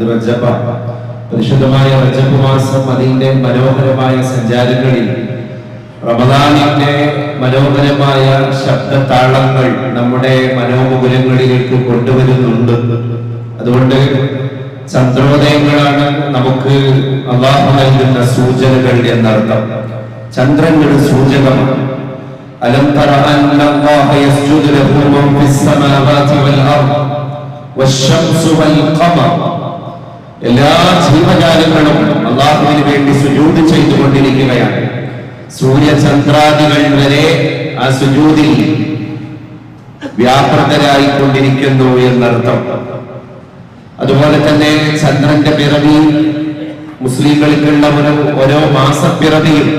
റജബ. പരിശുദ്ധമായ റജബ് മാസം അതിന്റെ മനോഹരമായ സഞ്ചാരങ്ങളിൽ റമദാനിന്റെ മനോഹരമായ ശബ്ദതാളങ്ങൾ നമ്മുടെ മനോമുകുലങ്ങളിലേക്ക് കൊണ്ടുവരുന്നുണ്ട്. അതുകൊണ്ട് ചന്ദ്രോദയങ്ങളാണ് നമുക്ക് അല്ലാഹു നൽകുന്ന സൂചനകൾ എന്നർത്ഥം. ചന്ദ്രൻ ഒരു സൂചകമാണ്. അലം തറ അന്നല്ലാഹ യസ്ജുദു ലഹു മൻ ഫിസ് സമാവാതി വൽ അർദ് വശംസു വൽ ഖമർ. എല്ലാ ജീവജാലങ്ങളും അല്ലാഹുവിന് വേണ്ടി സുജൂദ് ചെയ്തുകൊണ്ടിരിക്കുകയാണ്. സൂര്യചന്ദ്രാദികൾ വരെ ആ സുജൂദിൽ വ്യാപൃതരായിക്കൊണ്ടിരിക്കുന്നു എന്നർത്ഥം. അതുപോലെ തന്നെ ചന്ദ്രന്റെ പിറവി മുസ്ലിങ്ങൾക്കുള്ള ഓരോ മാസപ്പിറവിയും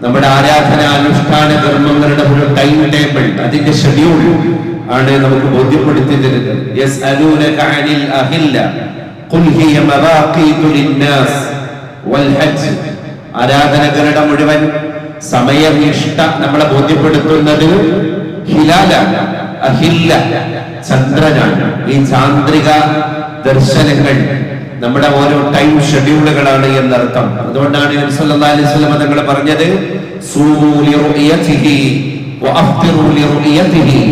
നമ്മുടെ ആരാധന അനുഷ്ഠാന കർമ്മങ്ങളുടെ ഒരു ടൈം ടേബിൾ, അതിന്റെ ഷെഡ്യൂൾ ആണ് നമുക്ക് ബോധ്യപ്പെടുത്തി തരുന്നത്. യസ്അലൂനക അനിൽ അഹില്ല ഖുൽ ഹിയ മവാഖീതു ലിന്നാസ് വൽ ഹജ്ജ്. ആരാധനകളുടെ മുഴുവൻ സമയനിഷ്ഠ നമ്മളെ ബോധ്യപ്പെടുത്തുന്നത് ഹിലാലാണ്, അഹില്ല ചന്ദ്രനാണ്. ഈ ചാന്ദ്രിക ദർശനങ്ങൾ നമ്മുടെ ഓരോ ടൈം ഷെഡ്യൂളുകളാണ് എന്നർത്ഥം. അതുകൊണ്ടാണ് നബി സല്ലല്ലാഹു അലൈഹി വസല്ലം തങ്ങൾ പറഞ്ഞത് സൂമു ലിറുയതിഹി വഅഫ്തിറു ലിറുയതിഹി.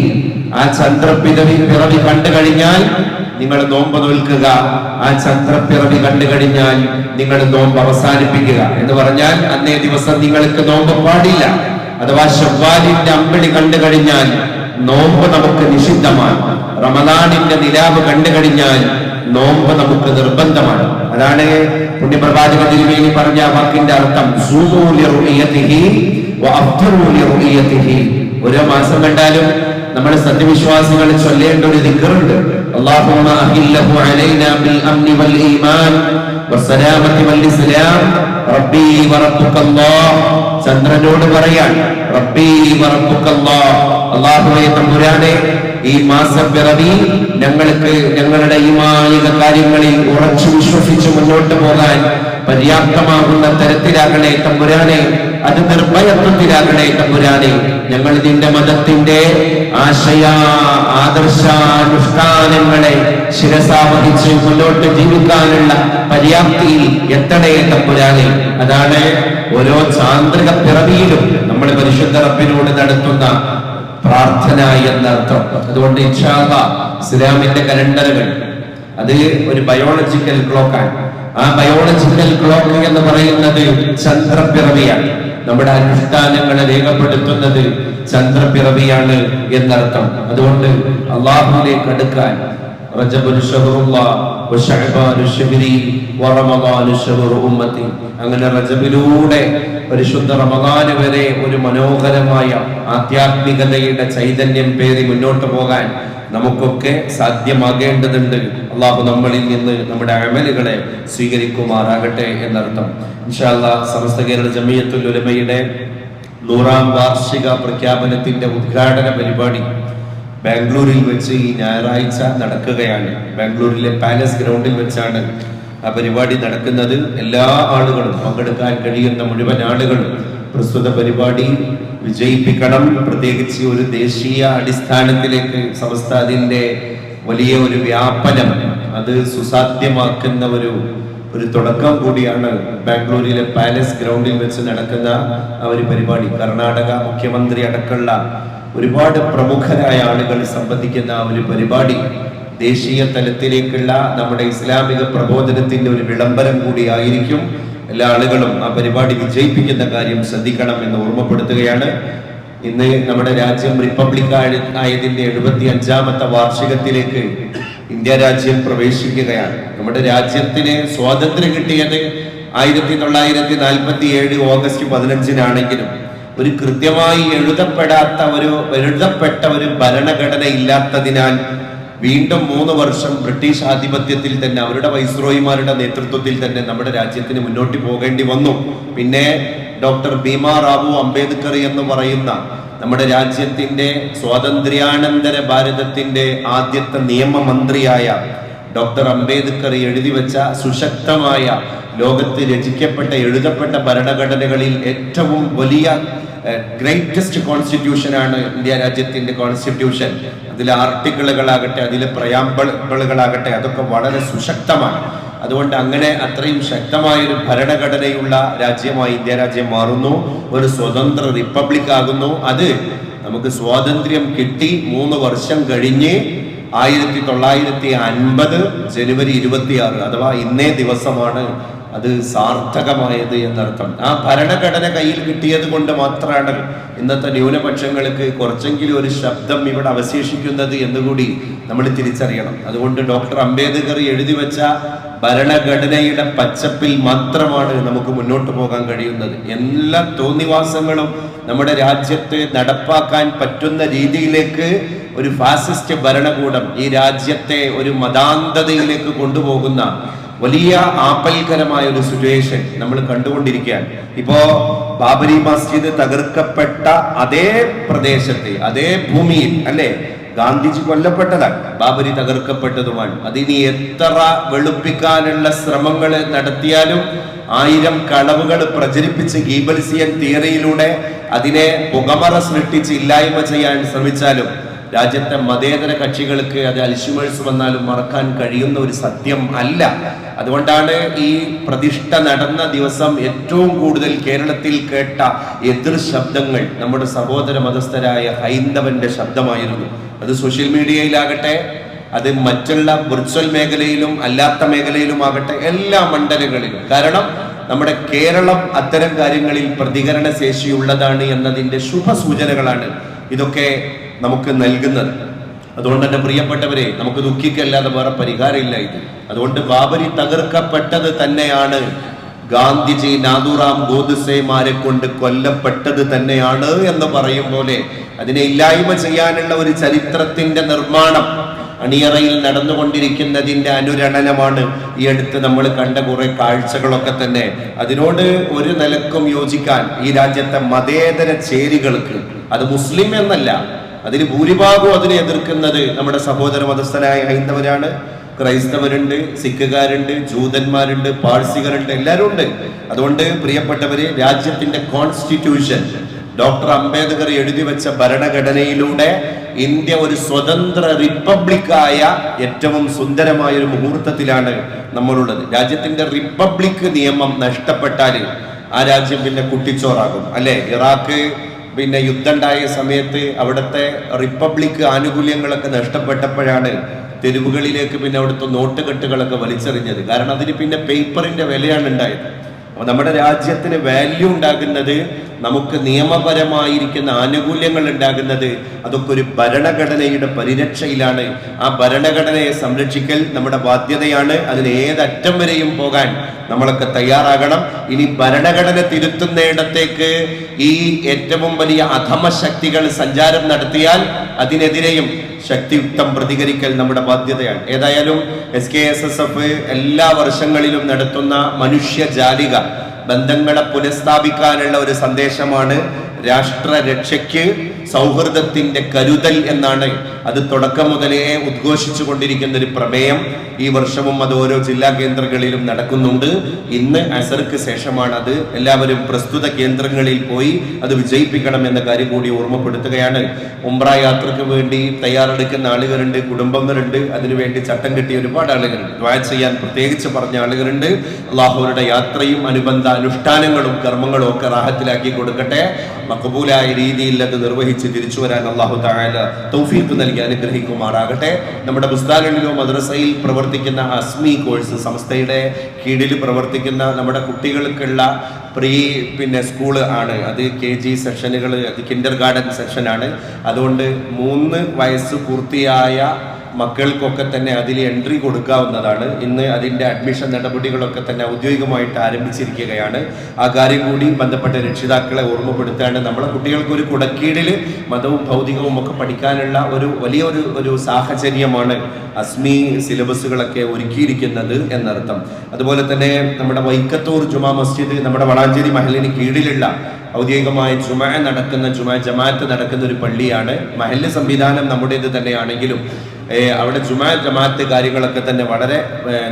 ആ ചന്ദ്രപ്പിറവി കണ്ടു കഴിഞ്ഞാൽ നിങ്ങൾ നോമ്പ് നോൽക്കുക, ആ ചന്ദ്രപ്പിറവി കണ്ടു കഴിഞ്ഞാൽ നിങ്ങൾ നോമ്പ് അവസാനിപ്പിക്കുക എന്ന് പറഞ്ഞാൽ അന്നേ ദിവസം നിങ്ങൾക്ക് നോമ്പ് പാടില്ല. അഥവാ ശവ്വാലിന്റെ അമ്പിളി കണ്ടു കഴിഞ്ഞാൽ നോമ്പ് നമുക്ക് നിഷിദ്ധമാണ്. റമദാനിന്റെ നിലാവ് കണ്ടു കഴിഞ്ഞാൽ നോമ്പ് നമുക്ക് നിർബന്ധമാണ്. അതാണ് പുണ്യപ്രവാചക തിരുമേനി പറഞ്ഞ വാക്കിന്റെ അർത്ഥം. സൂമു ലിറുയതിഹി വഅഫ്തിറു ലിറുയതിഹി. ഓരോ മാസം കണ്ടാലും നമ്മൾ സത്യവിശ്വാസികൾ ചൊല്ലേണ്ട ഒരു ദിക്റുണ്ട്. അല്ലാഹുമ്മ അഹില്ലഹു അലൈനാ ബിൽ അംനി വൽ ഈമാൻ വസ്സലാമത്തി വൽ ഇസ്ലാം റബ്ബി വറബ്ബുക്കല്ലാഹ്. ചന്ദ്രനോട് പറയാൻ റബ്ബി വറബ്ബുക്കല്ലാഹ്, അല്ലാഹുവേ തമ്പുരാനെ ഈ മാസപ്പിറവി ഞങ്ങൾക്ക് ഞങ്ങളുടെ ഈമാനിക കാര്യങ്ങളിൽ ഉറച്ചു വിശ്വസിച്ച് മുന്നോട്ട് പോകാൻ പര്യാപ്തമാകുന്ന തരത്തിലാകണേ തമ്പുരാനെ, അത് നിർഭയത്വത്തിലാകണേ തമ്പുരാനെ. ഞങ്ങൾ നിന്റെ മതത്തിന്റെ ആദർശാനുഷ്ഠാനങ്ങളെ ശിരസാവഹിച്ച് മുന്നോട്ട് ജീവിക്കാനുള്ള പര്യാപ്തിയിൽ എത്തണേ തമ്പുരാനെ. അതാണ് ഓരോ ചാന്ദ്രിക പിറവിയിലും നമ്മൾ പരിശുദ്ധ റബ്ബിനോട് നടത്തുന്ന പ്രാർത്ഥന എന്നർത്ഥം. അതുകൊണ്ട് ഇൻഷാ അല്ലാഹ് ഇസ്ലാമിന്റെ കലണ്ടറുകൾ അത് ഒരു ബയോളജിക്കൽ ക്ലോക്കാണ്. ആ ബയോളജിക്കൽ ക്ലോക്ക് എന്ന് പറയുന്നത് ചന്ദ്രപ്പിറവിയാണ്. നമ്മുടെ അനുഷ്ഠാനങ്ങളെ രേഖപ്പെടുത്തുന്നത് ചന്ദ്രപ്പിറവിയാണ് എന്നർത്ഥം. അതുകൊണ്ട് അല്ലാഹുവിലേക്ക് അടുക്കാൻ റജബുൽ ശഹ്റുല്ലാഹ് വശഅബാനു ശഹ്രി വറമദാനു ശഹ്റു ഉമ്മത്തി. അങ്ങനെ റജബിലൂടെ പരിശുദ്ധ റമദാൻ വരെ ഒരു മനോഹരമായ ആധ്യാത്മികതയുടെ ചൈതന്യം പേറി മുന്നോട്ട് പോകാൻ നമുക്കൊക്കെ സാധ്യമാകേണ്ടതുണ്ട്. അള്ളാഹു നമ്മളിൽ നിന്ന് നമ്മുടെ അമലുകളെ സ്വീകരിക്കുമാറാകട്ടെ എന്നർത്ഥം. ഇൻഷാ അല്ലാഹ് സമസ്ത കേരള ജമിയത്തുൽ ഉലമയുടെ 100ാം വാർഷിക പ്രഖ്യാപനത്തിന്റെ ഉദ്ഘാടന പരിപാടി ബാംഗ്ലൂരിൽ വെച്ച് ഈ ഞായറാഴ്ച നടക്കുകയാണ്. ബാംഗ്ലൂരിലെ പാലസ് ഗ്രൗണ്ടിൽ വെച്ചാണ് ആ പരിപാടി നടക്കുന്നത്. എല്ലാ ആളുകളും പങ്കെടുക്കാൻ കഴിയുന്ന മുഴുവൻ ആളുകളും പ്രസ്തുത പരിപാടി വിജയിപ്പിക്കണം. പ്രത്യേകിച്ച് ഒരു ദേശീയ അടിസ്ഥാനത്തിലേക്ക് സമസ്ത അതിന്റെ വലിയ ഒരു വ്യാപനം അത് സുസാധ്യമാക്കുന്ന ഒരു തുടക്കം കൂടിയാണ് ബാംഗ്ലൂരിലെ പാലസ് ഗ്രൗണ്ടിൽ വെച്ച് നടക്കുന്ന ആ ഒരു പരിപാടി. കർണാടക മുഖ്യമന്ത്രി അടക്കമുള്ള ഒരുപാട് പ്രമുഖരായ ആളുകൾ സംബന്ധിക്കുന്ന ആ ഒരു പരിപാടി ദേശീയ തലത്തിലേക്കുള്ള നമ്മുടെ ഇസ്ലാമിക പ്രബോധനത്തിന്റെ ഒരു വിളംബരം കൂടിയായിരിക്കും. എല്ലാ ആളുകളും ആ പരിപാടി വിജയിപ്പിക്കുന്ന കാര്യം ശ്രദ്ധിക്കണം എന്ന് ഓർമ്മപ്പെടുത്തുകയാണ്. ഇന്ന് നമ്മുടെ രാജ്യം റിപ്പബ്ലിക് ആയതിന്റെ 75ാമത്തെ വാർഷികത്തിലേക്ക് ഇന്ത്യ രാജ്യം പ്രവേശിക്കുകയാണ്. നമ്മുടെ രാജ്യത്തിന് സ്വാതന്ത്ര്യം കിട്ടിയത് 1947 ഓഗസ്റ്റ് 15-നാണെങ്കിലും ഒരു കൃത്യമായി എഴുതപ്പെട്ട ഒരു ഭരണഘടന ഇല്ലാത്തതിനാൽ വീണ്ടും 3 വർഷം ബ്രിട്ടീഷ് ആധിപത്യത്തിൽ തന്നെ അവരുടെ വൈസ്രോയിമാരുടെ നേതൃത്വത്തിൽ തന്നെ നമ്മുടെ രാജ്യത്തിന് മുന്നോട്ട് പോകേണ്ടി വന്നു. പിന്നെ ഡോക്ടർ ഭീമാ റാവു അംബേദ്കർ എന്ന് പറയുന്ന നമ്മുടെ രാജ്യത്തിന്റെ സ്വാതന്ത്ര്യാനന്തര ഭാരതത്തിന്റെ ആദ്യത്തെ നിയമമന്ത്രിയായ ഡോക്ടർ അംബേദ്കർ എഴുതി വെച്ച സുശക്തമായ ലോകത്ത് രചിക്കപ്പെട്ട എഴുതപ്പെട്ട ഭരണഘടനകളിൽ ഏറ്റവും വലിയ ഗ്രേറ്റസ്റ്റ് കോൺസ്റ്റിറ്റ്യൂഷനാണ് ഇന്ത്യ രാജ്യത്തിന്റെ കോൺസ്റ്റിറ്റ്യൂഷൻ. അതിലെ ആർട്ടിക്കിളുകളാകട്ടെ, അതിലെ പ്രയാമ്പിളുകളാകട്ടെ, അതൊക്കെ വളരെ സുശക്തമാണ്. അതുകൊണ്ട് അങ്ങനെ അത്രയും ശക്തമായൊരു ഭരണഘടനയുള്ള രാജ്യമായി ഇന്ത്യ രാജ്യം മാറുന്നു, ഒരു സ്വതന്ത്ര റിപ്പബ്ലിക് ആകുന്നു. അത് നമുക്ക് സ്വാതന്ത്ര്യം കിട്ടി 3 വർഷം കഴിഞ്ഞ് 1950 ജനുവരി 26, അഥവാ ഇന്നേ ദിവസമാണ് അത് സാർത്ഥകമായത് എന്നർത്ഥം. ആ ഭരണഘടന കയ്യിൽ കിട്ടിയത് കൊണ്ട് മാത്രമാണ് ഇന്നത്തെ ന്യൂനപക്ഷങ്ങൾക്ക് കുറച്ചെങ്കിലും ഒരു ശബ്ദം ഇവിടെ അവശേഷിക്കുന്നത് എന്നുകൂടി നമ്മൾ തിരിച്ചറിയണം. അതുകൊണ്ട് ഡോക്ടർ അംബേദ്കർ എഴുതി വെച്ച ഭരണഘടനയുടെ പച്ചപ്പിൽ മാത്രമാണ് നമുക്ക് മുന്നോട്ട് പോകാൻ കഴിയുന്നത്. എല്ലാ തോന്നിവാസങ്ങളും നമ്മുടെ രാജ്യത്ത് നടപ്പാക്കാൻ പറ്റുന്ന രീതിയിലേക്ക് ഒരു ഫാസിസ്റ്റ് ഭരണകൂടം ഈ രാജ്യത്തെ ഒരു മതാന്ധതയിലേക്ക് കൊണ്ടുപോകുന്ന വലിയ ആപൽക്കരമായ ഒരു സിറ്റുവേഷൻ നമ്മൾ കണ്ടുകൊണ്ടിരിക്കുകയാണ്. ഇപ്പോ ബാബരി മസ്ജിദ് തകർക്കപ്പെട്ട അതേ പ്രദേശത്തെ, അതേ ഭൂമിയിൽ അല്ലെ ഗാന്ധിജി കൊല്ലപ്പെട്ടതാണ്, ബാബരി തകർക്കപ്പെട്ടതുമാണ്. അതിനി എത്ര വെളുപ്പിക്കാനുള്ള ശ്രമങ്ങൾ നടത്തിയാലും, 1000 കളവുകൾ പ്രചരിപ്പിച്ച് ഗീബൽസിയൻ തിയറിയിലൂടെ അതിനെ പുകമറ സൃഷ്ടിച്ച് ഇല്ലായ്മ ചെയ്യാൻ ശ്രമിച്ചാലും രാജ്യത്തെ മതേതര കക്ഷികൾക്ക് അത് അൽഷിമേഴ്സ് വന്നാലും മറക്കാൻ കഴിയുന്ന ഒരു സത്യം അല്ല. അതുകൊണ്ടാണ് ഈ പ്രതിഷ്ഠ നടന്ന ദിവസം ഏറ്റവും കൂടുതൽ കേരളത്തിൽ കേട്ട എതിർ ശബ്ദങ്ങൾ നമ്മുടെ സഹോദര മതസ്ഥരായ ഹൈന്ദവന്റെ ശബ്ദമായിരുന്നു. അത് സോഷ്യൽ മീഡിയയിലാകട്ടെ, അത് മറ്റുള്ള വിർച്വൽ മേഖലയിലും അല്ലാത്ത മേഖലയിലും ആകട്ടെ, എല്ലാ മണ്ഡലങ്ങളിലും. കാരണം നമ്മുടെ കേരളം അത്തരം കാര്യങ്ങളിൽ പ്രതികരണ ശേഷിയുള്ളതാണ് എന്നതിന്റെ ശുഭസൂചനകളാണ് ഇതൊക്കെ നമുക്ക് നൽകുന്നത്. അതുകൊണ്ട് തന്നെ പ്രിയപ്പെട്ടവരെ, നമുക്ക് ദുഃഖിക്കല്ലാതെ വേറെ പരിഹാരമില്ല ഇത്. അതുകൊണ്ട് ബാബരി തകർക്കപ്പെട്ടത് തന്നെയാണ് ഗാന്ധിജി, നാഥുറാം ഗോഡ്സെമാരെ കൊണ്ട് കൊല്ലപ്പെട്ടത് തന്നെയാണ് എന്ന് പറയും പോലെ അതിനെ ഇല്ലായ്മ ചെയ്യാനുള്ള ഒരു ചരിത്രത്തിന്റെ നിർമ്മാണം അണിയറയിൽ നടന്നുകൊണ്ടിരിക്കുന്നതിന്റെ അനുരണനമാണ് ഈ അടുത്ത് നമ്മൾ കണ്ട കുറെ കാഴ്ചകളൊക്കെ തന്നെ. അതിനോട് ഒരു നിലക്കും യോജിക്കാൻ ഈ രാജ്യത്തെ മതേതര ചേരികൾക്ക്, അത് മുസ്ലിം എന്നല്ല, അതിന് ഭൂരിഭാഗവും അതിനെ എതിർക്കുന്നത് നമ്മുടെ സഹോദര മതസ്ഥരായ ഹൈന്ദവരാണ്. ക്രൈസ്തവരുണ്ട്, സിഖുകാരുണ്ട്, ജൂതന്മാരുണ്ട്, പാഴ്സികളുണ്ട്, എല്ലാവരും ഉണ്ട്. അതുകൊണ്ട് പ്രിയപ്പെട്ടവര്, രാജ്യത്തിന്റെ കോൺസ്റ്റിറ്റ്യൂഷൻ, ഡോക്ടർ അംബേദ്കർ എഴുതി വെച്ച ഭരണഘടനയിലൂടെ ഇന്ത്യ ഒരു സ്വതന്ത്ര റിപ്പബ്ലിക്കായ ഏറ്റവും സുന്ദരമായ ഒരു മുഹൂർത്തത്തിലാണ് നമ്മളുള്ളത്. രാജ്യത്തിന്റെ റിപ്പബ്ലിക് നിയമം നഷ്ടപ്പെട്ടാൽ ആ രാജ്യം പിന്നെ കുട്ടിച്ചോറാകും അല്ലെ. ഇറാഖ് പിന്നെ യുദ്ധം ഉണ്ടായ സമയത്ത് അവിടുത്തെ റിപ്പബ്ലിക് ആനുകൂല്യങ്ങളൊക്കെ നഷ്ടപ്പെട്ടപ്പോഴാണ് തെരുവുകളിലേക്ക് പിന്നെ അവിടുത്തെ നോട്ടുകെട്ടുകളൊക്കെ വലിച്ചെറിഞ്ഞത്. കാരണം അതിന് പിന്നെ പേപ്പറിന്റെ വിലയാണ് ഉണ്ടായത്. അപ്പൊ നമ്മുടെ രാജ്യത്തിന് വാല്യൂ ഉണ്ടാകുന്നത്, നമുക്ക് നിയമപരമായിരിക്കുന്ന ആനുകൂല്യങ്ങൾ ഉണ്ടാകുന്നത്, അതൊക്കെ ഒരു ഭരണഘടനയുടെ പരിരക്ഷയിലാണ്. ആ ഭരണഘടനയെ സംരക്ഷിക്കൽ നമ്മുടെ ബാധ്യതയാണ്. അതിന് ഏതറ്റം വരെയും പോകാൻ നമ്മളൊക്കെ തയ്യാറാകണം. ഇനി ഭരണഘടന തിരുത്തുന്നിടത്തേക്ക് ഈ ഏറ്റവും വലിയ അധമ ശക്തികൾ സഞ്ചാരം നടത്തിയാൽ അതിനെതിരെയും ശക്തിയുക്തം പ്രതികരിക്കൽ നമ്മുടെ ബാധ്യതയാണ്. ഏതായാലും SKSSF എല്ലാ വർഷങ്ങളിലും നടത്തുന്ന മനുഷ്യജാലിക ബന്ധങ്ങളെ പുനഃസ്ഥാപിക്കാനുള്ള ഒരു സന്ദേശമാണ് രാഷ്ട്രരക്ഷയ്ക്ക് സൗഹൃദത്തിന്റെ കരുതൽ എന്നാണ് അത് തുടക്കം മുതലേ ഉദ്ഘോഷിച്ചു കൊണ്ടിരിക്കുന്ന ഒരു പ്രമേയം. ഈ വർഷവും അത് ഓരോ ജില്ലാ കേന്ദ്രങ്ങളിലും നടക്കുന്നുണ്ട്. ഇന്ന് അസർക്ക് ശേഷമാണ് അത്. എല്ലാവരും പ്രസ്തുത കേന്ദ്രങ്ങളിൽ പോയി അത് വിജയിപ്പിക്കണം എന്ന കാര്യം കൂടി ഓർമ്മപ്പെടുത്തുകയാണ്. ഉംറ യാത്രക്ക് വേണ്ടി തയ്യാറെടുക്കുന്ന ആളുകളുണ്ട്, കുടുംബങ്ങളുണ്ട്, അതിനുവേണ്ടി ചട്ടം കെട്ടിയ ഒരുപാട് ആളുകളുണ്ട്, ദുആ ചെയ്യാൻ പ്രത്യേകിച്ച് പറഞ്ഞ ആളുകളുണ്ട്. അള്ളാഹുവിന്റെ യാത്രയും അനുബന്ധ അനുഷ്ഠാനങ്ങളും കർമ്മങ്ങളും ഒക്കെ റാഹത്തിലാക്കി കൊടുക്കട്ടെ. മഖബൂലായ രീതിയിൽ അത് നിർവഹിച്ച് തിരിച്ചു വരാൻ അല്ലാഹു തആല തൗഫീഖ് നൽകി അനുഗ്രഹിക്കുമാറാകട്ടെ. നമ്മുടെ ബുസ്താനിലോ മദ്രസയിൽ പ്രവർത്തിക്കുന്ന അസ്മി കോഴ്സ് സംസ്ഥയുടെ കീഴിൽ പ്രവർത്തിക്കുന്ന നമ്മുടെ കുട്ടികൾക്കുള്ള സ്കൂള് ആണ്. അത് KG സെക്ഷനുകൾ, അത് കിൻഡർ ഗാർഡൻ സെക്ഷനാണ്. അതുകൊണ്ട് 3 വയസ്സ് പൂർത്തിയായ മക്കൾക്കൊക്കെ തന്നെ അതിൽ എൻട്രി കൊടുക്കാവുന്നതാണ്. ഇന്ന് അതിൻ്റെ അഡ്മിഷൻ നടപടികളൊക്കെ തന്നെ ഔദ്യോഗികമായിട്ട് ആരംഭിച്ചിരിക്കുകയാണ്. ആ കാര്യം കൂടി ബന്ധപ്പെട്ട രക്ഷിതാക്കളെ ഓർമ്മപ്പെടുത്താണ്. നമ്മളെ കുട്ടികൾക്ക് ഒരു കുടക്കീഴിൽ മതവും ഭൗതികവും ഒക്കെ പഠിക്കാനുള്ള ഒരു സാഹചര്യമാണ് അസ്മി സിലബസുകളൊക്കെ ഒരുക്കിയിരിക്കുന്നത് എന്നർത്ഥം. അതുപോലെ തന്നെ നമ്മുടെ വൈക്കത്തൂർ ജുമാ മസ്ജിദ് നമ്മുടെ വളാഞ്ചേരി മഹലിന് കീഴിലുള്ള ഔദ്യോഗികമായ ജമാഅത്ത് നടക്കുന്ന ഒരു പള്ളിയാണ്. മഹല്ല് സംവിധാനം നമ്മുടേത് തന്നെയാണെങ്കിലും അവിടെ ജുമാ ജമാഅത്ത് കാര്യങ്ങളൊക്കെ തന്നെ വളരെ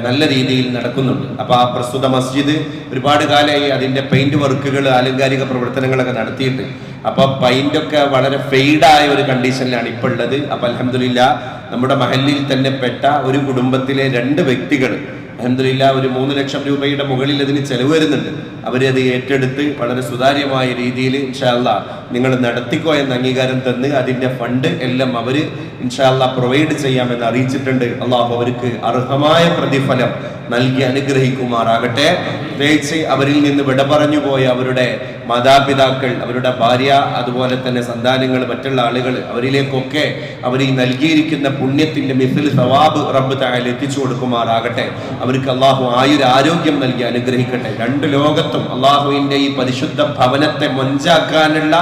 നല്ല രീതിയിൽ നടക്കുന്നുണ്ട്. അപ്പോൾ ആ പ്രസ്തുത മസ്ജിദ് ഒരുപാട് കാലമായി അതിൻ്റെ പെയിന്റ് വർക്കുകൾ, ആലങ്കാരിക പ്രവർത്തനങ്ങളൊക്കെ നടത്തിയിട്ട്, അപ്പോൾ പെയിന്റൊക്കെ വളരെ ഫെയ്ഡായ ഒരു കണ്ടീഷനിലാണ് ഇപ്പോൾ ഉള്ളത്. അപ്പോൾ അൽഹംദുലില്ലാഹ് നമ്മുടെ മഹല്ലിൽ തന്നെ പെട്ട ഒരു കുടുംബത്തിലെ 2 വ്യക്തികൾ അൽഹംദുലില്ലാഹ് ഒരു 3 ലക്ഷം രൂപയുടെ മുകളിൽ അതിന് ചെലവ് വരുന്നുണ്ട്. അവരത് ഏറ്റെടുത്ത് വളരെ സുതാര്യമായ രീതിയിൽ ഇൻഷാ അല്ലാഹ് നിങ്ങൾ നടത്തിക്കോ എന്ന അംഗീകാരം തന്ന് അതിൻ്റെ ഫണ്ട് എല്ലാം അവർ ഇൻഷാ അല്ലാഹ് പ്രൊവൈഡ് ചെയ്യാമെന്ന് അറിയിച്ചിട്ടുണ്ട്. അള്ളാഹു അവർക്ക് അർഹമായ പ്രതിഫലം നൽകി അനുഗ്രഹിക്കുമാറാകട്ടെ. പ്രത്യേകിച്ച് അവരിൽ നിന്ന് വിട പറഞ്ഞു പോയ അവരുടെ മാതാപിതാക്കൾ, അവരുടെ ഭാര്യ, അതുപോലെ തന്നെ സന്താനങ്ങൾ, മറ്റുള്ള ആളുകൾ, അവരിലേക്കൊക്കെ അവർ ഈ നൽകിയിരിക്കുന്ന പുണ്യത്തിന്റെ മിഥിൽ സവാബ് റബ്ബ് തആല എത്തിച്ചു കൊടുക്കുമാറാകട്ടെ. അവർക്ക് അള്ളാഹു ആയുരാരോഗ്യം നൽകി അനുഗ്രഹിക്കട്ടെ. 2 ലോകത്തും അള്ളാഹുവിന്റെ ഈ പരിശുദ്ധ ഭവനത്തെ മൊഞ്ചാക്കാനുള്ള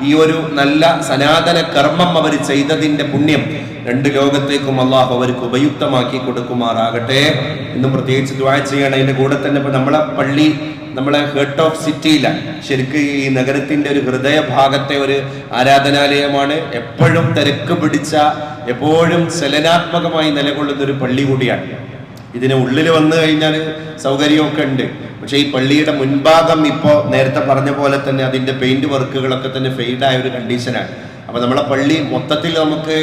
ഈ ഒരു നല്ല സനാതന കർമ്മം അവർ ചെയ്തതിന്റെ പുണ്യം 2 ലോകത്തേക്കും അള്ളാഹു അവർക്ക് ഉപയുക്തമാക്കി കൊടുക്കുമാറാകട്ടെ. ഇന്ന് പ്രത്യേകിച്ച് ദുആ ചെയ്യണം. അതിന്റെ കൂടെ തന്നെ ഇപ്പൊ നമ്മളെ പള്ളി നമ്മളെ ഹെർട്ട് ഓഫ് സിറ്റിയിലാണ്. ശരിക്കും ഈ നഗരത്തിന്റെ ഒരു ഹൃദയ ഭാഗത്തെ ഒരു ആരാധനാലയമാണ്. എപ്പോഴും തിരക്ക് പിടിച്ച, എപ്പോഴും ചലനാത്മകമായി നിലകൊള്ളുന്ന ഒരു പള്ളി കൂടിയാണ്. ഇതിന് ഉള്ളിൽ വന്നു കഴിഞ്ഞാൽ സൗകര്യമൊക്കെ ഉണ്ട്. പക്ഷെ ഈ പള്ളിയുടെ മുൻഭാഗം ഇപ്പോൾ നേരത്തെ പറഞ്ഞ പോലെ തന്നെ അതിന്റെ പെയിന്റ് വർക്കുകളൊക്കെ തന്നെ ഫെയ്ഡായ ഒരു കണ്ടീഷനാണ്. അപ്പൊ നമ്മളെ പള്ളി മൊത്തത്തിൽ നമുക്ക്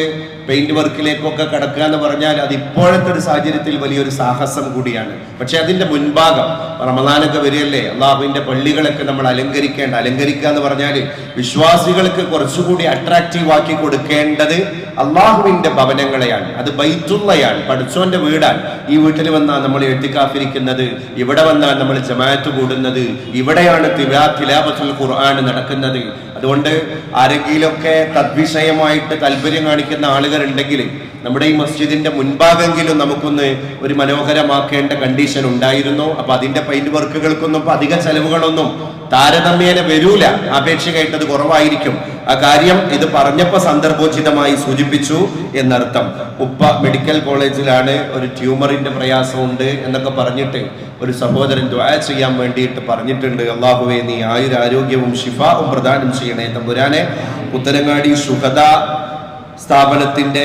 പെയിന്റ് വർക്കിലേക്കൊക്കെ കടക്കുക എന്ന് പറഞ്ഞാൽ അത് ഇപ്പോഴത്തെ ഒരു സാഹചര്യത്തിൽ വലിയൊരു സാഹസം കൂടിയാണ്. പക്ഷെ അതിന്റെ മുൻഭാഗം റമദാനൊക്കെ വരികയല്ലേ, അള്ളാഹുവിന്റെ പള്ളികളൊക്കെ നമ്മൾ അലങ്കരിക്കുക എന്ന് പറഞ്ഞാൽ വിശ്വാസികൾക്ക് കുറച്ചുകൂടി അട്രാക്റ്റീവ് ആക്കി കൊടുക്കേണ്ടത് അള്ളാഹുവിന്റെ ഭവനങ്ങളെയാണ്. അത് ബൈത്തുള്ളയാണ്, പഠിച്ചോന്റെ വീടാണ്. ഈ വീട്ടിൽ വന്നാൽ നമ്മൾ എഴുത്തിക്കാഫിരിക്കുന്നത്, ഇവിടെ വന്നാൽ നമ്മൾ ജമാഅത്ത് കൂടുന്നത്, ഇവിടെയാണ് തിലാവത്തുൽ ഖുർആൻ നടക്കുന്നത്. അതുകൊണ്ട് ആരെങ്കിലുമൊക്കെ തദ്വിഷയമായിട്ട് താല്പര്യം കാണിക്കുന്ന ആളുകൾ ഉണ്ടെങ്കിൽ നമ്മുടെ ഈ മസ്ജിദിന്റെ മുൻഭാഗമെങ്കിലും നമുക്കൊന്ന് ഒരു മനോഹരമാക്കേണ്ട കണ്ടീഷൻ ഉണ്ടായിരുന്നു. അപ്പൊ അതിന്റെ പെയിന്റ് വർക്കുകൾക്കൊന്നും ഇപ്പൊ അധിക ചെലവുകളൊന്നും താരതമ്യേന വരൂല, ആപേക്ഷികമായിട്ടത് കുറവായിരിക്കും. ആ കാര്യം ഇത് പറഞ്ഞപ്പോ സന്ദർഭോചിതമായി സൂചിപ്പിച്ചു എന്നർത്ഥം. ഉപ്പ മെഡിക്കൽ കോളേജിലാണ്, ഒരു ട്യൂമറിന്റെ പ്രയാസമുണ്ട് എന്നൊക്കെ പറഞ്ഞിട്ട് ഒരു സഹോദരൻ ദുആ ചെയ്യാൻ വേണ്ടിയിട്ട് പറഞ്ഞിട്ടുണ്ട്. അല്ലാഹുവേ നീ ആയുരാരോഗ്യവും ശിഫാവും പ്രദാനം ചെയ്യണേ തമ്പുരാനെ. പുത്തനങ്ങാടി ശുഹദാ സ്ഥാപനത്തിന്റെ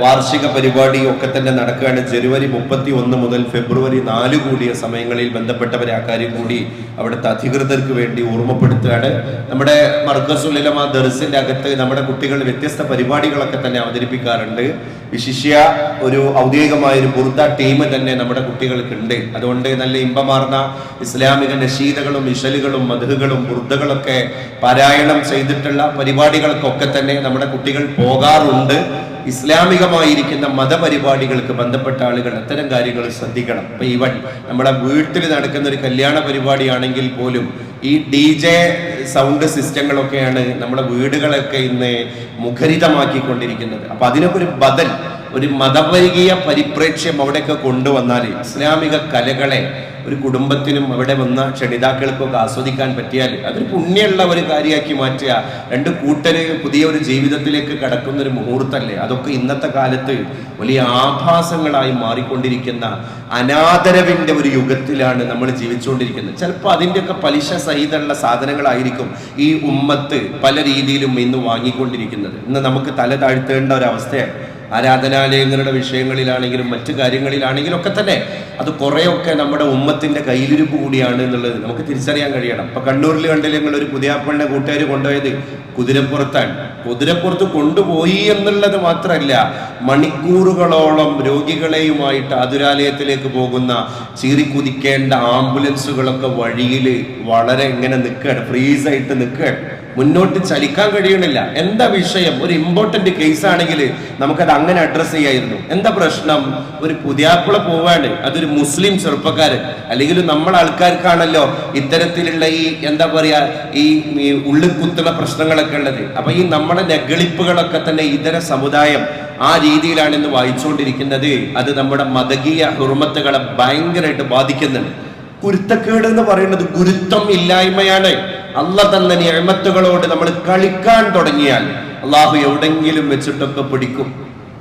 വാർഷിക പരിപാടി ഒക്കെ തന്നെ നടക്കുകയാണ്. ജനുവരി 31 മുതൽ ഫെബ്രുവരി 4 കൂടിയ സമയങ്ങളിൽ ബന്ധപ്പെട്ടവരെ ആ കാര്യം കൂടി അവിടുത്തെ അധികൃതർക്ക് വേണ്ടി ഓർമ്മപ്പെടുത്തുകയാണ്. നമ്മുടെ മർകസുൽ ഉലമ ദർസിന്റെ അകത്ത് നമ്മുടെ കുട്ടികൾ വ്യത്യസ്ത പരിപാടികളൊക്കെ തന്നെ അവതരിപ്പിക്കാറുണ്ട്. വിശിഷ്യ ഒരു ഔദ്യോഗികമായ ഒരു ബുർദ ടീം തന്നെ നമ്മുടെ കുട്ടികൾക്കുണ്ട്. അതുകൊണ്ട് നല്ല ഇമ്പമാർന്ന ഇസ്ലാമിക നശീദകളും ഇശലുകളും മദ്ഹുകളും ബുർദകളൊക്കെ പാരായണം ചെയ്തിട്ടുള്ള പരിപാടികൾക്കൊക്കെ തന്നെ നമ്മുടെ കുട്ടികൾ പോകാറുണ്ട്. ഇസ്ലാമികമായിരിക്കുന്ന മതപരിപാടികൾക്ക് ബന്ധപ്പെട്ട ആളുകൾ അത്തരം കാര്യങ്ങൾ ശ്രദ്ധിക്കണം. ഇപ്പൊ ഈവൻ നമ്മുടെ വീട്ടിൽ നടക്കുന്ന ഒരു കല്യാണ പരിപാടിയാണെങ്കിൽ പോലും ഈ DJ സൗണ്ട് സിസ്റ്റങ്ങളൊക്കെയാണ് നമ്മുടെ വീടുകളൊക്കെ ഇന്ന് മുഖരിതമാക്കിക്കൊണ്ടിരിക്കുന്നത്. അപ്പൊ അതിനൊക്കെ ഒരു ബദൽ, ഒരു മതപരികീയ പരിപ്രേക്ഷ്യം അവിടെയൊക്കെ കൊണ്ടുവന്നാൽ ഇസ്ലാമിക കലകളെ ഒരു കുടുംബത്തിനും അവിടെ വന്ന ക്ഷണിതാക്കൾക്കൊക്കെ ആസ്വദിക്കാൻ പറ്റിയാൽ അതൊരു പുണ്യമുള്ള ഒരു കാര്യമാക്കി മാറ്റുക. 2 കൂട്ടര് പുതിയ ഒരു ജീവിതത്തിലേക്ക് കടക്കുന്ന ഒരു മുഹൂർത്തല്ലേ. അതൊക്കെ ഇന്നത്തെ കാലത്ത് വലിയ ആഭാസങ്ങളായി മാറിക്കൊണ്ടിരിക്കുന്ന അനാദരവിന്റെ ഒരു യുഗത്തിലാണ് നമ്മൾ ജീവിച്ചുകൊണ്ടിരിക്കുന്നത്. ചിലപ്പോൾ അതിൻ്റെയൊക്കെ പലിശ സഹിതമുള്ള സാധനങ്ങളായിരിക്കും ഈ ഉമ്മത്ത് പല രീതിയിലും ഇന്ന് വാങ്ങിക്കൊണ്ടിരിക്കുന്നത്. ഇന്ന് നമുക്ക് തല താഴ്ത്തേണ്ട ഒരവസ്ഥയാണ്. ആരാധനാലയങ്ങളുടെ വിഷയങ്ങളിലാണെങ്കിലും മറ്റു കാര്യങ്ങളിലാണെങ്കിലും ഒക്കെ തന്നെ അത് കുറേയൊക്കെ നമ്മുടെ ഉമ്മത്തിന്റെ കയ്യിലിരിപ്പ് കൂടിയാണ് എന്നുള്ളത് നമുക്ക് തിരിച്ചറിയാൻ കഴിയണം. ഇപ്പൊ കണ്ണൂരിൽ കണ്ടില്ല നിങ്ങൾ ഒരു പുതിയാപ്പളിനെ കൂട്ടുകാർ കൊണ്ടുപോയത് കുതിരപ്പുറത്താണ്. കുതിരപ്പുറത്ത് കൊണ്ടുപോയി എന്നുള്ളത് മാത്രമല്ല, മണിക്കൂറുകളോളം രോഗികളെയുമായിട്ട് ആതുരാലയത്തിലേക്ക് പോകുന്ന ചീറിക്കുതിക്കേണ്ട ആംബുലൻസുകളൊക്കെ വഴിയിൽ വളരെ ഇങ്ങനെ നിൽക്കുകയാണ്, ഫ്രീസായിട്ട് നിൽക്കുകയാണ്, മുന്നോട്ട് ചലിക്കാൻ കഴിയണില്ല. എന്താ വിഷയം? ഒരു ഇമ്പോർട്ടന്റ് കേസ് ആണെങ്കിൽ നമുക്കത് അങ്ങനെ അഡ്രസ് ചെയ്യായിരുന്നു. എന്താ പ്രശ്നം? ഒരു പുതിയാപ്പിള പോവാണ്, അതൊരു മുസ്ലിം ചെറുപ്പക്കാരൻ, അല്ലെങ്കിൽ നമ്മളെ ആൾക്കാർക്കാണല്ലോ ഇത്തരത്തിലുള്ള ഈ എന്താ പറയാ ഈ ഉള്ളിൽ കുത്തുന്ന പ്രശ്നങ്ങളൊക്കെ ഉള്ളത്. അപ്പൊ ഈ നമ്മുടെ നെഗളിപ്പുകളൊക്കെ തന്നെ ഇതര സമുദായം ആ രീതിയിലാണ് ഇന്ന് വായിച്ചുകൊണ്ടിരിക്കുന്നത്. അത് നമ്മുടെ മതകീയ ഹുർമത്തുകളെ ഭയങ്കരമായിട്ട് ബാധിക്കുന്നുണ്ട്. കുരുത്തക്കേട് എന്ന് പറയുന്നത് ഗുരുത്വം ഇല്ലായ്മയാണ്. അള്ളാഹ് തന്ന നിഅമത്തുകളോട് നമ്മൾ കളിക്കാൻ തുടങ്ങിയാൽ അള്ളാഹു എവിടെങ്കിലും വെച്ചിട്ടൊക്കെ പിടിക്കും.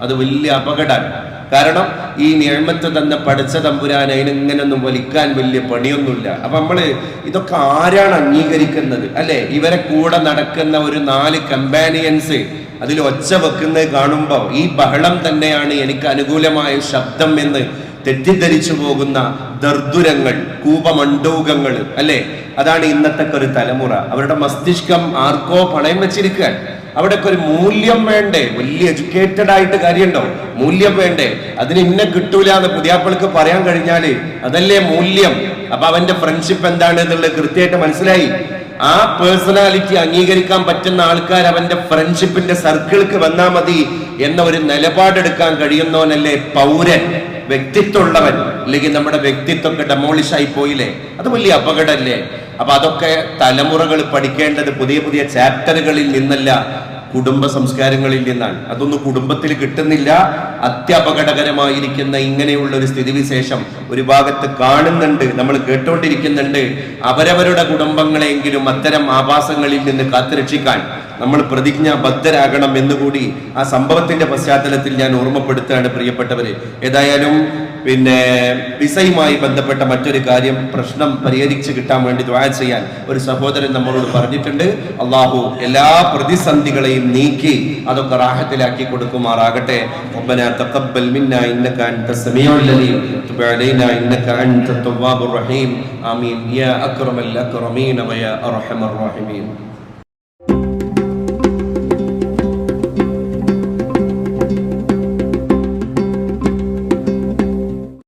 അത് വലിയ അപകടമാണ്. കാരണം ഈ നിഅമത്ത് തന്ന പടച്ച തമ്പുരാൻ അതിനിങ്ങനൊന്നും വലിക്കാൻ വലിയ പണിയൊന്നുമില്ല. അപ്പൊ നമ്മള് ഇതൊക്കെ ആരാണ് അംഗീകരിക്കുന്നത് അല്ലെ? ഇവരെ കൂടെ നടക്കുന്ന ഒരു 4 കമ്പാനിയൻസ് അതിൽ ഒച്ച വെക്കുന്നത് കാണുമ്പോ ഈ ബഹളം തന്നെയാണ് എനിക്ക് അനുകൂലമായ ശബ്ദം എന്ന് തെറ്റിദ്ധരിച്ചു പോകുന്ന ദർദുരങ്ങൾ, കൂപമണ്ഡൂകങ്ങൾ അല്ലെ? അതാണ് ഇന്നത്തെ ഒരു തലമുറ. അവരുടെ മസ്തിഷ്കം ആർക്കോ പണയം വെച്ചിരിക്കാൻ. അവിടെയൊക്കെ ഒരു മൂല്യം വേണ്ടേ? വലിയ എഡ്യൂക്കേറ്റഡ് ആയിട്ട് കാര്യമുണ്ടോ? മൂല്യം വേണ്ടേ? അതിന് ഇന്നെ കിട്ടൂല എന്ന് പുതിയാപ്പിൾക്ക് പറയാൻ കഴിഞ്ഞാല് അതല്ലേ മൂല്യം. അപ്പൊ അവന്റെ ഫ്രണ്ട്ഷിപ്പ് എന്താണ് എന്നുള്ളത് കൃത്യമായിട്ട് മനസ്സിലായി. ആ പേഴ്സണാലിറ്റി അംഗീകരിക്കാൻ പറ്റുന്ന ആൾക്കാർ അവന്റെ ഫ്രണ്ട്ഷിപ്പിന്റെ സർക്കിൾക്ക് വന്നാൽ മതി എന്ന ഒരു നിലപാടെടുക്കാൻ കഴിയുന്നവനല്ലേ പൗരൻ, വ്യക്തിത്വമുള്ളവൻ. അല്ലെങ്കിൽ നമ്മുടെ വ്യക്തിത്വമൊക്കെ ഡെമോളിഷ് ആയി പോയില്ലേ? അത് വലിയ അപകടമല്ലേ? അപ്പൊ അതൊക്കെ തലമുറകൾ പഠിക്കേണ്ടത് പുതിയ പുതിയ ചാപ്റ്ററുകളിൽ നിന്നല്ല, കുടുംബ സംസ്കാരങ്ങളിൽ നിന്നാണ്. അതൊന്നും കുടുംബത്തിൽ കിട്ടുന്നില്ല. അത്യപകടകരമായിരിക്കുന്ന ഇങ്ങനെയുള്ള ഒരു സ്ഥിതിവിശേഷം ഒരു ഭാഗത്ത് കാണുന്നുണ്ട്, നമ്മൾ കേട്ടോണ്ടിരിക്കുന്നുണ്ട്. അവരവരുടെ കുടുംബങ്ങളെങ്കിലും അത്തരം ആഭാസങ്ങളിൽ നിന്ന് കാത്തുരക്ഷിക്കാൻ നമ്മൾ പ്രതിജ്ഞാബദ്ധരാകണം എന്നുകൂടി ആ സംഭവത്തിന്റെ പശ്ചാത്തലത്തിൽ ഞാൻ ഓർമ്മപ്പെടുത്തുകയാണ് പ്രിയപ്പെട്ടവര്. ഏതായാലും വിസയുമായി ബന്ധപ്പെട്ട മറ്റൊരു കാര്യം, പ്രശ്നം പരിഹരിച്ച് കിട്ടാൻ വേണ്ടി ദുആ ചെയ്യാൻ ഒരു സഹോദരൻ നമ്മളോട് പറഞ്ഞിട്ടുണ്ട്. അള്ളാഹു എല്ലാ പ്രതിസന്ധികളെയും നീക്കി അതൊക്കെ റാഹത്തിലാക്കി കൊടുക്കുമാറാകട്ടെ. റബ്ബനാ തഖബ്ബൽ മിന്നാ ഇന്നക അൻതസ് സമീഉൽ അലീം തുബ് അലൈനാ ഇന്നക അൻതത് തവ്വാബുർ റഹീം. ആമീൻ യാ അക്രമൽ അക്രമീൻ വയാ അർഹമർ റഹീമീൻ.